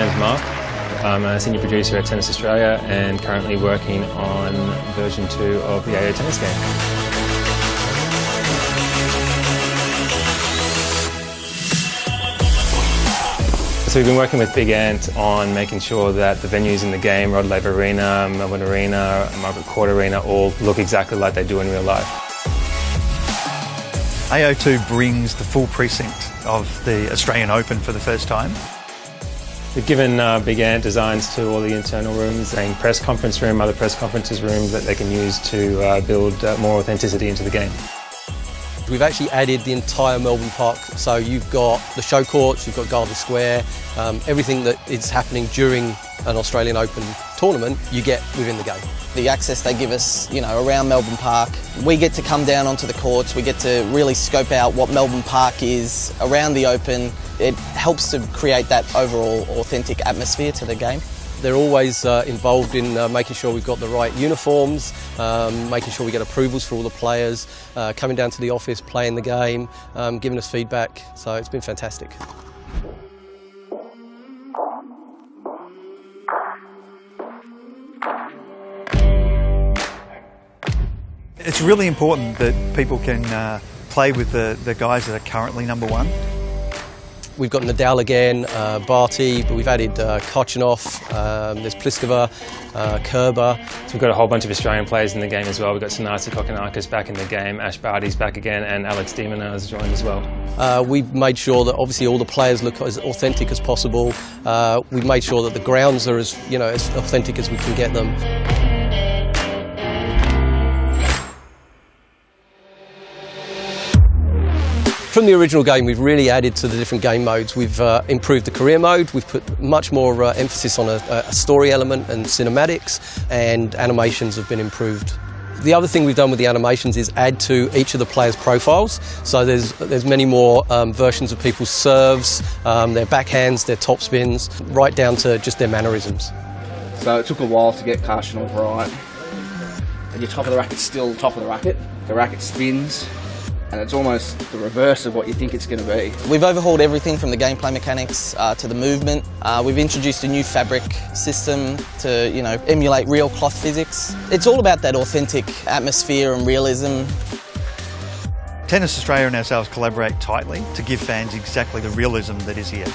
name's Mark. I'm a senior producer at Tennis Australia and currently working on version 2 of the ITA tennis game. So we've been working with Big Ant on making sure that the venues in the game, Rod Laver Arena, Melbourne Arena, Margaret Court Arena, all look exactly like they do in real life. AO2 brings the full precinct of the Australian Open for the first time. We've given Big Ant designs to all the internal rooms, a press conference room, other press conferences rooms that they can use to build more authenticity into the game. We've actually added the entire Melbourne Park, so you've got the show courts, you've got Garden Square, everything that is happening during an Australian Open tournament, you get within the game. The access they give us, around Melbourne Park, we get to come down onto the courts, we get to really scope out what Melbourne Park is around the Open. It helps to create that overall authentic atmosphere to the game. They're always involved in making sure we've got the right uniforms, making sure we get approvals for all the players, coming down to the office, playing the game, giving us feedback, so it's been fantastic. It's really important that people can play with the guys that are currently #1. We've got Nadal again, Barty, but we've added Kochanov, there's Pliskova, Kerber. So we've got a whole bunch of Australian players in the game as well. We've got Thanasi Kokkinakis back in the game, Ash Barty's back again, and Alex de Minaur has joined as well. We've made sure that obviously all the players look as authentic as possible. We've made sure that the grounds are as authentic as we can get them. From the original game, we've really added to the different game modes. We've improved the career mode, we've put much more emphasis on a story element and cinematics, and animations have been improved. The other thing we've done with the animations is add to each of the players' profiles. So there's many more versions of people's serves, their backhands, their topspins, right down to just their mannerisms. So it took a while to get Kochanov right. And your top of the racket's still top of the racket. The racket spins. And it's almost the reverse of what you think it's going to be. We've overhauled everything from the gameplay mechanics to the movement. We've introduced a new fabric system to, emulate real cloth physics. It's all about that authentic atmosphere and realism. Tennis Australia and ourselves collaborate tightly to give fans exactly the realism that is here.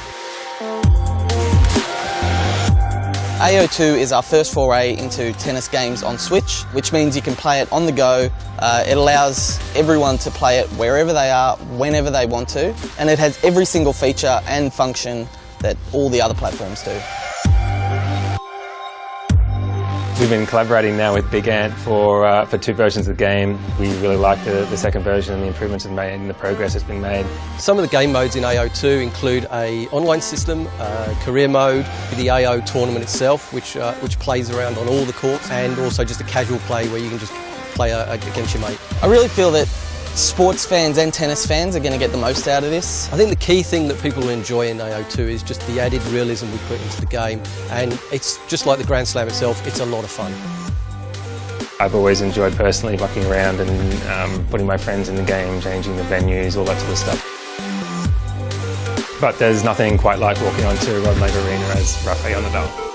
AO2 is our first foray into tennis games on Switch, which means you can play it on the go. It allows everyone to play it wherever they are, whenever they want to, and it has every single feature and function that all the other platforms do. We've been collaborating now with Big Ant for 2 versions of the game. We really like the second version and the improvements have made and the progress that's been made. Some of the game modes in AO2 include an online system, career mode, the AO tournament itself, which plays around on all the courts, and also just a casual play where you can just play against your mate. I really feel that sports fans and tennis fans are going to get the most out of this. I think the key thing that people enjoy in AO2 is just the added realism we put into the game, and it's just like the Grand Slam itself, it's a lot of fun. I've always enjoyed personally mucking around and putting my friends in the game, changing the venues, all that sort of stuff. But there's nothing quite like walking onto Rod Laver Arena as Rafael Nadal.